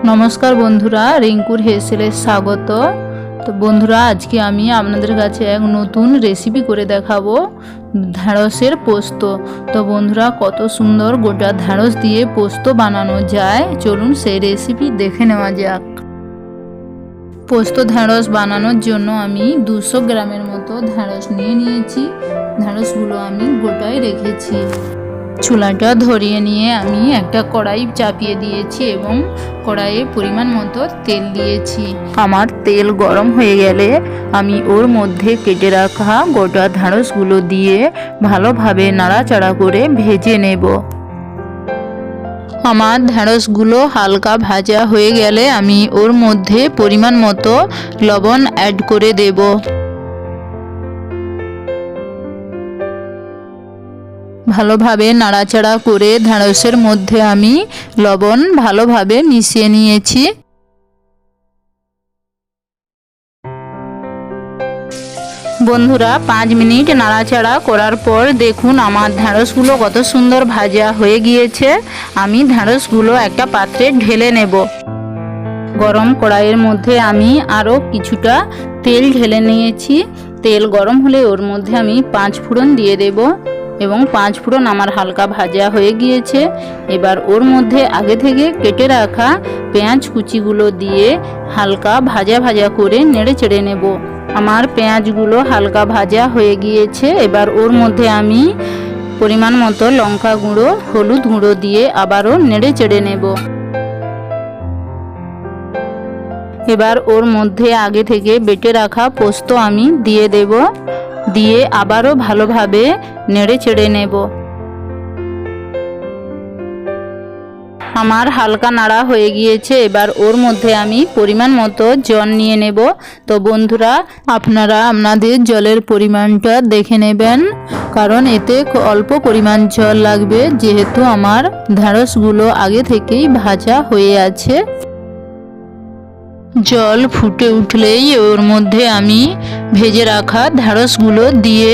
নমস্কার বন্ধুরা, রিঙ্কুর হেসেলে স্বাগত। তো বন্ধুরা, আজকে আমি আপনাদের কাছে এক নতুন রেসিপি করে দেখাবো, ঢ্যাঁড়সের পোস্ত। তো বন্ধুরা, কত সুন্দর গোটা ঢ্যাঁড়স দিয়ে পোস্ত বানানো যায়, চলুন সেই রেসিপি দেখে নেওয়া যাক। পোস্ত ঢ্যাঁড়স বানানোর জন্য আমি 200 গ্রামের মতো ঢ্যাঁড়স নিয়ে নিয়েছি। ঢ্যাঁড়সগুলো আমি গোটায় রেখেছি। চুলাটা ধরিয়ে নিয়ে আমি একটা কড়াই চাপিয়ে দিয়েছি এবং কড়াইয়ে পরিমাণ মতো তেল দিয়েছি। আমার তেল গরম হয়ে গেলে আমি ওর মধ্যে কেটে রাখা গোটা ঢ্যাঁড়সগুলো দিয়ে ভালোভাবে নাড়াচাড়া করে ভেজে নেব। আমার ঢ্যাঁড়সগুলো হালকা ভাজা হয়ে গেলে আমি ওর মধ্যে পরিমাণ মতো লবণ অ্যাড করে দেব। ভালোভাবে নাড়াচাড়া করে ঢ্যাঁড়সের মধ্যে আমি লবণ ভালোভাবে মিশিয়ে নিয়েছি। বন্ধুরা, 5 মিনিট নাড়াচাড়া করার পর দেখুন আমার ঢ্যাঁড়সগুলো কত সুন্দর ভাজা হয়ে গিয়েছে। আমি ঢ্যাঁড়সগুলো একটা পাত্রে ঢেলে নেব। গরম কড়াইয়ের মধ্যে আমি আরও কিছুটা তেল ঢেলে নিয়েছি। তেল গরম হলে ওর মধ্যে আমি 5 ফোড়ন দিয়ে দেব এবং 5 ফোড়ন আমার হালকা ভাজা হয়ে গিয়েছে। এবার ওর মধ্যে আগে থেকে কেটে রাখা পেঁয়াজ কুচিগুলো দিয়ে হালকা ভাজা ভাজা করে নেড়ে চেড়ে নেব। আমার পেঁয়াজগুলো হালকা ভাজা হয়ে গিয়েছে। এবার ওর মধ্যে আমি পরিমাণ মতো লঙ্কা গুঁড়ো, হলুদ গুঁড়ো দিয়ে আবারও নেড়ে চেড়ে নেব। এবার ওর মধ্যে আগে থেকে বেটে রাখা পোস্ত আমি দিয়ে দেব, দিয়ে আবারও ভালোভাবে নেড়ে চেড়ে নেব। আমার হালকা নাড়া হয়ে গিয়েছে। এবার ওর মধ্যে আমি পরিমাণ মতো জল নিয়ে নেব। তো বন্ধুরা, আপনারা আপনাদের জলের পরিমাণটা দেখে নেবেন, কারণ এতে অল্প পরিমাণ জল লাগবে, যেহেতু আমার ঢ্যাঁড়সগুলো আগে থেকেই ভাজা হয়ে আছে। জল ফুটে উঠলেই ওর মধ্যে আমি ভেজে রাখা ঢ্যাঁড়সগুলো দিয়ে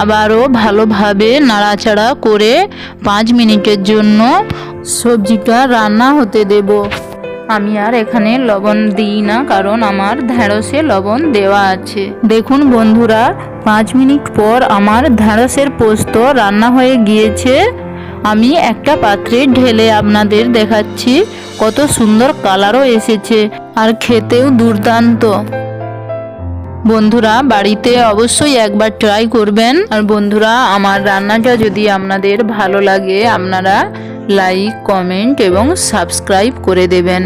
আবারও ভালোভাবে নাড়াচাড়া করে 5 মিনিটের জন্য সবজিটা রান্না হতে দেব। আমি আর এখানে লবণ দিই না, কারণ আমার ঢ্যাঁড়সে লবণ দেওয়া আছে। দেখুন বন্ধুরা, 5 মিনিট পর আমার ঢ্যাঁড়সের পোস্ত রান্না হয়ে গিয়েছে। আমি একটা পাত্রে ঢেলে আপনাদের দেখাচ্ছি। কত সুন্দর কালারও এসেছে আর খেতেও দুর্দান্ত। বন্ধুরা, বাড়িতে অবশ্যই একবার ট্রাই করবেন। আর বন্ধুরা, আমার রান্নাটা যদি আপনাদের ভালো লাগে, আপনারা লাইক, কমেন্ট এবং সাবস্ক্রাইব করে দেবেন,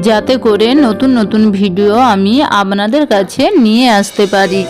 যাতে করে নতুন নতুন ভিডিও আমি আপনাদের কাছে নিয়ে আসতে পারি।